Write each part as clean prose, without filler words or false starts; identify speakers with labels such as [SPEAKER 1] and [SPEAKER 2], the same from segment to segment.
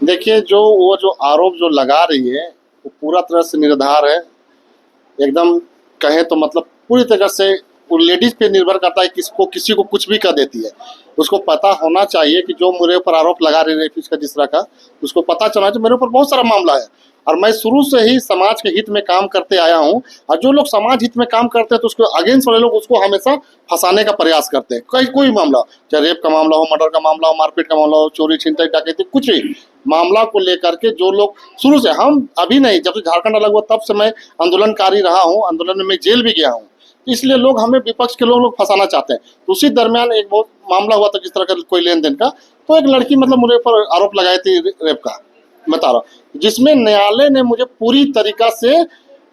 [SPEAKER 1] देखिए, जो आरोप जो लगा रही है, वो पूरा तरह से निराधार है। एकदम कहें तो मतलब पूरी तरह से वो लेडीज़ पे निर्भर करता है, किसको किसी को कुछ भी कर देती है। उसको पता होना चाहिए कि जो मेरे ऊपर आरोप लगा रही है रेपिस्ट का जिस तरह का, उसको पता चलना चाहिए मेरे ऊपर बहुत सारा मामला है और मैं शुरू से ही समाज के हित में काम करते आया हूँ। और जो लोग समाज हित में काम करते हैं तो उसको अगेंस्ट वाले लोग उसको हमेशा फंसाने का प्रयास करते हैं। कोई मामला हो, चाहे रेप का मामला हो, मर्डर का मामला हो, मारपीट का मामला हो, चोरी छिनतई डकैती, कुछ भी मामला को लेकर के जो लोग शुरू से, हम अभी नहीं, जब से झारखंड अलग हुआ तब से मैं आंदोलनकारी रहा हूँ, आंदोलन में मैं जेल भी गया हूँ। तो इसलिए लोग हमें, विपक्ष के लोग फंसाना चाहते हैं। तो उसी दरमियान एक बहुत मामला हुआ था जिस तरह का कोई लेन देन का, तो एक लड़की मतलब मुझे ऊपर आरोप लगाई थी रेप का, मैं बता रहा हूँ, जिसमें न्यायालय ने मुझे पूरी तरीका से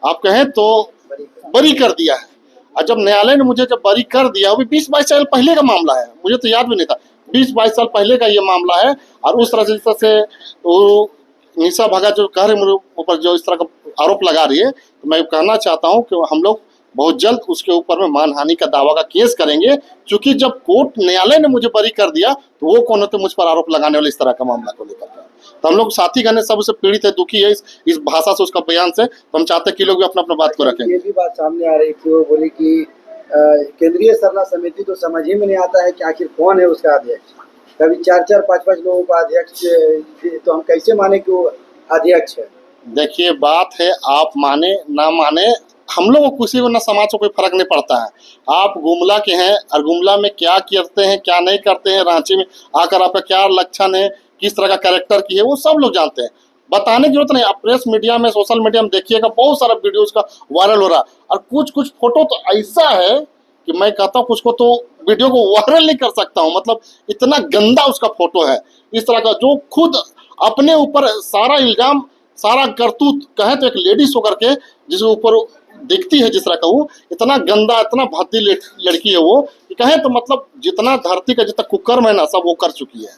[SPEAKER 1] आप कहें तो बरी कर दिया है। और जब न्यायालय ने मुझे जब बरी कर दिया, वो भी 20-22 साल पहले का मामला है, मुझे तो याद भी नहीं था, 20-22 साल पहले का ये मामला है। और उस तरह से जिस तरह से वो निशा भगत जो कह रहे मेरे ऊपर जो इस तरह का आरोप लगा रही है, तो मैं कहना चाहता हूँ कि हम लोग बहुत जल्द उसके ऊपर में मानहानि का दावा का केस करेंगे। क्योंकि जब कोर्ट न्यायालय ने मुझे बरी कर दिया तो वो कौन होते मुझ पर आरोप लगाने वाले इस तरह का मामला को लेकर के। तो हम लोग साथी गण सबसे पीड़ित है, दुखी है इस भाषा से, उसका बयान से। तो हम चाहते हैं कि लोग भी अपना अपना बात को रखें।
[SPEAKER 2] ये भी बात सामने आ रही थी, वो बोली कि केंद्रीय सरना समिति तो समझ ही में नहीं आता है कि आखिर कौन है उसका अध्यक्ष। कभी 4-4, 5-5 लोगों का अध्यक्ष, तो हम कैसे माने कि वो अध्यक्ष है।
[SPEAKER 1] देखिए, बात है आप माने ना माने, हम लोग को किसी को ना समाज को कोई फर्क नहीं पड़ता है। आप गुमला के हैं और गुमला में क्या करते हैं क्या नहीं करते हैं, रांची में आकर आपका क्या लक्षण है, किस तरह का कैरेक्टर की है, वो सब लोग जानते हैं। बताने की जरूरत नहीं। आप प्रेस मीडिया में, सोशल मीडिया में देखिएगा, बहुत सारा वीडियो उसका वायरल हो रहा है। और कुछ कुछ फोटो तो ऐसा है कि मैं कहता हूँ कुछ को तो वीडियो को वायरल नहीं कर सकता हूँ, मतलब इतना गंदा उसका फोटो है। इस तरह का जो खुद अपने ऊपर सारा इल्जाम, सारा करतूत, कहें तो एक लेडीज होकर के जिसके ऊपर दिखती है जिस तरह का, वो इतना गंदा, इतना भद्दी लड़की है वो, कि कहें तो मतलब जितना धरती का जितना कुकर्म है ना, सब वो कर चुकी है।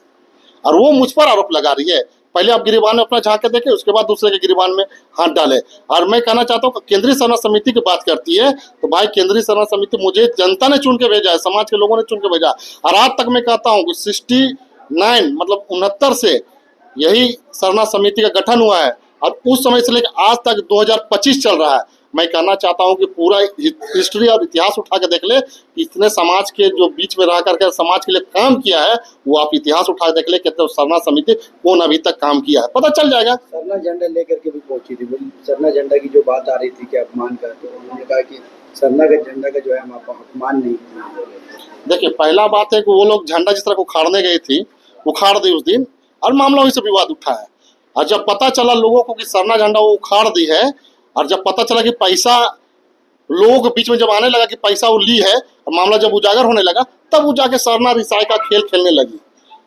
[SPEAKER 1] और वो मुझ पर आरोप लगा रही है। पहले आप गिरिबान में अपना झांक के देखे, उसके बाद दूसरे के गिरिबान में हाथ डाले। और मैं कहना चाहता हूँ केंद्रीय सरना समिति की बात करती है तो भाई, केंद्रीय सरना समिति मुझे जनता ने चुन के भेजा है, समाज के लोगों ने चुन के भेजा। और आज तक मैं कहता हूँ कि 69 मतलब 69 से यही सरना समिति का गठन हुआ है और उस समय से लेकर आज तक 2025 चल रहा है। मैं कहना चाहता हूं कि पूरा हिस्ट्री और इतिहास उठा के देख ले कि इतने समाज के जो बीच में रह करके समाज के लिए काम किया है, वो आप इतिहास उठा के देख ले कि तो सरना समिति कौन अभी तक काम किया है, पता चल जाएगा।
[SPEAKER 2] सरना झंडा लेकर के भी पहुंची थी, सरना झंडा की जो बात आ रही थी कि अपमान का, तो उन्होंने कहा कि सरना का झंडा का जो है हम अपमान नहीं।
[SPEAKER 1] देखिए, पहला बात है कि वो लोग झंडा जिस तरह को उखाड़ने गई थी, उखाड़ दी उस दिन, और मामला वही से विवाद उठा है। और जब पता चला लोगों को कि सरना झंडा वो उखाड़ दी है, और जब पता चला कि पैसा लोगों के बीच में जब आने लगा कि पैसा वो ली है, और मामला जब उजागर होने लगा, तब वो जाके सरना रिसाई का खेल खेलने लगी।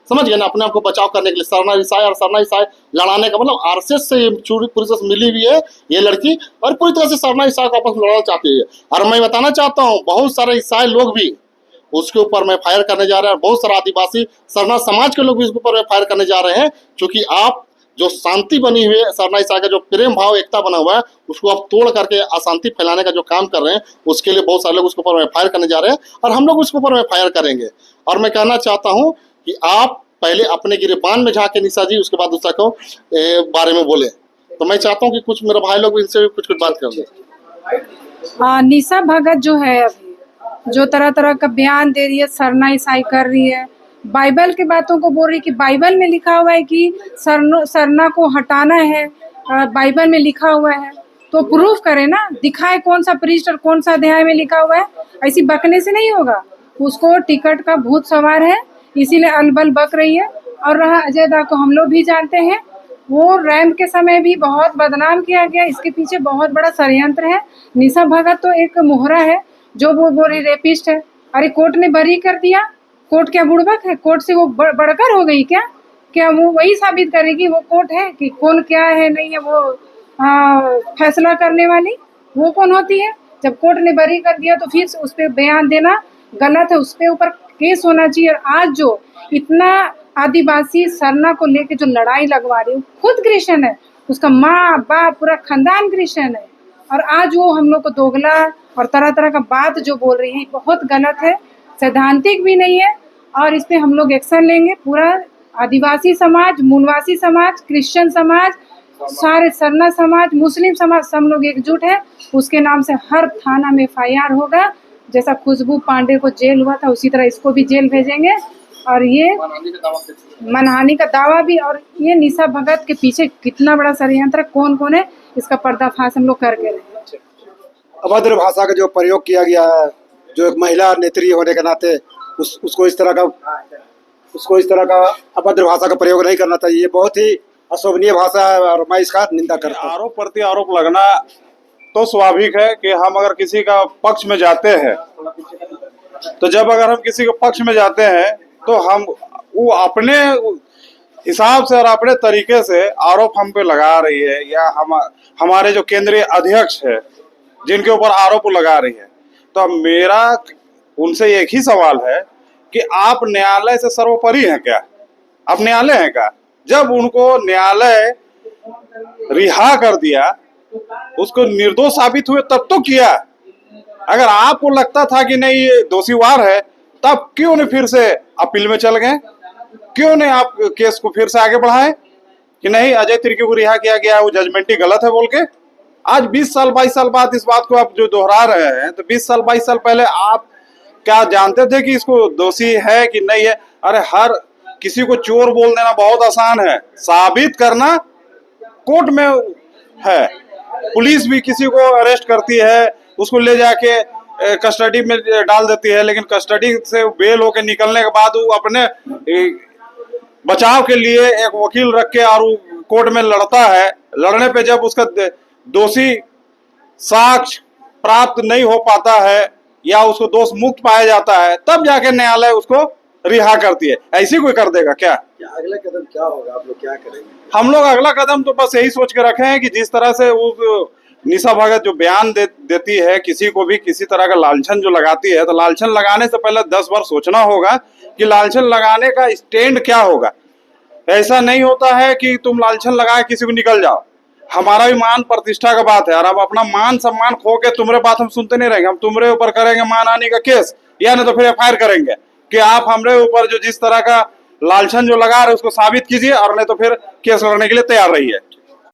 [SPEAKER 1] समझ गए ना, अपने आप को बचाव करने के लिए सरना रिसाई, और सरना रिसाई लड़ाने का मतलब आरएसएस से पूरी तरह से मिली हुई है ये लड़की, और पूरी तरह से सरना रिसाई को आपस में लड़ना चाहती है। और मैं बताना चाहता हूँ, बहुत सारे ईसाई लोग भी उसके ऊपर में फायर करने जा रहे हैं, बहुत सारा आदिवासी सरना समाज के लोग भी इसके ऊपर फायर करने जा रहे हैं। क्योंकि आप जो शांति बनी हुई है, सरना ईसाई का जो प्रेम भाव, एकता बना हुआ है, उसको आप तोड़ करके अशांति फैलाने का जो काम कर रहे हैं, उसके लिए बहुत सारे लोग उसके ऊपर में फायर करने जा रहे हैं, और हम लोग उसके ऊपर में फायर करेंगे। और मैं कहना चाहता हूँ कि आप पहले अपने गिरबान में झांके निशा जी, उसके बाद दूसरा को बारे में बोले। तो मैं चाहता हूँ कि कुछ मेरे भाई लोग इनसे भी कुछ बात करें।
[SPEAKER 3] निशा भगत जो है अभी जो तरह तरह का बयान दे रही है, सरना ईसाई कर रही है, बाइबल के बातों को बोल रही है कि बाइबल में लिखा हुआ है कि सरना को हटाना है, बाइबल में लिखा हुआ है, तो प्रूफ करे ना, दिखाए कौन सा पृष्ठ और कौन सा अध्याय में लिखा हुआ है। ऐसी बकने से नहीं होगा, उसको टिकट का भूत सवार है, इसीलिए अलबल बक रही है। और रहा अजय दा को हम लोग भी जानते हैं, वो रैंप के समय भी बहुत बदनाम किया गया, इसके पीछे बहुत बड़ा षड्यंत्र है। निशा भगत तो एक मोहरा है जो वो बोली रेपिस्ट है। अरे कोर्ट ने बरी कर दिया, कोर्ट क्या बुड़बक है? कोर्ट से वो बढ़कर हो गई क्या? क्या वो वही साबित करेगी वो कोर्ट है कि कौन क्या है नहीं है, वो फैसला करने वाली वो कौन होती है? जब कोर्ट ने बरी कर दिया तो फिर उस पर बयान देना गलत है, उस पर ऊपर केस होना चाहिए। और आज जो इतना आदिवासी सरना को लेके जो लड़ाई लगवा रही है, खुद क्रिश्चियन है, उसका माँ बाप पूरा खानदान क्रिश्चियन है, और आज वो हम लोग को दोगला और तरह तरह का बात जो बोल रही है बहुत गलत है, सैद्धांतिक भी नहीं है। और इस पे हम लोग एक्शन लेंगे, पूरा आदिवासी समाज, मुनवासी समाज, क्रिश्चियन समाज, सारे सरना समाज, मुस्लिम समाज, सब लोग एकजुट है। उसके नाम से हर थाना में FIR होगा। जैसा खुशबू पांडे को जेल हुआ था उसी तरह इसको भी जेल भेजेंगे। और ये मानहानि का दावा भी, और ये निशा भगत के पीछे कितना बड़ा षड्यंत्र कौन कौन है इसका पर्दाफाश हम लोग करके रहे हैं।
[SPEAKER 2] अभद्र भाषा का जो प्रयोग किया गया है, जो एक महिला नेत्री होने के नाते उसको इस तरह का अभद्र भाषा का प्रयोग नहीं करना चाहिए। ये बहुत ही अशोभनीय भाषा है और मैं इसका निंदा करता हूँ।
[SPEAKER 4] आरोप प्रति आरोप लगना तो स्वाभाविक है कि हम अगर किसी का पक्ष में जाते हैं तो जब अगर हम किसी के पक्ष में जाते हैं तो हम वो अपने हिसाब से और अपने तरीके से आरोप हम पे लगा रही है, या हमारे जो केंद्रीय अध्यक्ष है जिनके ऊपर आरोप लगा रही है, तो मेरा उनसे एक ही सवाल है कि आप न्यायालय से सर्वोपरि हैं क्या? आप न्यायालय हैं क्या? जब उनको न्यायालय रिहा कर दिया, उसको निर्दोष साबित हुए तब तो किया। अगर आपको लगता था कि नहीं ये दोषीवार है, तब क्यों नहीं फिर से अपील में चल गए? क्यों नहीं आप केस को फिर से आगे बढ़ाए कि नहीं अजय तिर्की को रिहा किया गया, वो जजमेंटी गलत है बोल के? आज 20 साल 22 साल बाद इस बात को आप जो दोहरा रहे हैं, तो 20 साल 22 साल पहले आप क्या जानते थे कि इसको दोषी है कि नहीं है? अरे हर किसी को चोर बोल देना बहुत आसान है, साबित करना कोर्ट में है। पुलिस भी किसी को अरेस्ट करती है, उसको ले जाके कस्टडी में डाल देती है, लेकिन कस्टडी से बेल होके निकलने के बाद वो अपने बचाव के लिए एक वकील रख के और वो कोर्ट में लड़ता है। लड़ने पे जब उसका दोषी साक्ष्य प्राप्त नहीं हो पाता है या उसको दोष मुक्त पाया जाता है, तब जाके न्यायालय उसको रिहा करती है। ऐसी कोई कर देगा क्या?
[SPEAKER 2] अगला कदम क्या होगा? आप लोग क्या करेंगे?
[SPEAKER 4] हम लोग अगला कदम तो बस यही सोच के रखे हैं कि जिस तरह से उस निशा भगत जो बयान देती है, किसी को भी किसी तरह का लांछन जो लगाती है, तो लांछन लगाने से पहले 10 बार सोचना होगा कि लांछन लगाने का स्टैंड क्या होगा। ऐसा नहीं होता है कि तुम लांछन लगाए किसी को निकल जाओ। हमारा भी मान प्रतिष्ठा का बात है, और अब अपना मान सम्मान खो के तुम्हारे बात हम सुनते नहीं रहेंगे। हम तुम्हारे ऊपर करेंगे मानहानि का केस, या नहीं तो फिर FIR करेंगे कि आप हमारे ऊपर जो जिस तरह का लालचन जो लगा रहे उसको साबित कीजिए, और नहीं तो फिर केस लड़ने के लिए तैयार रहिए।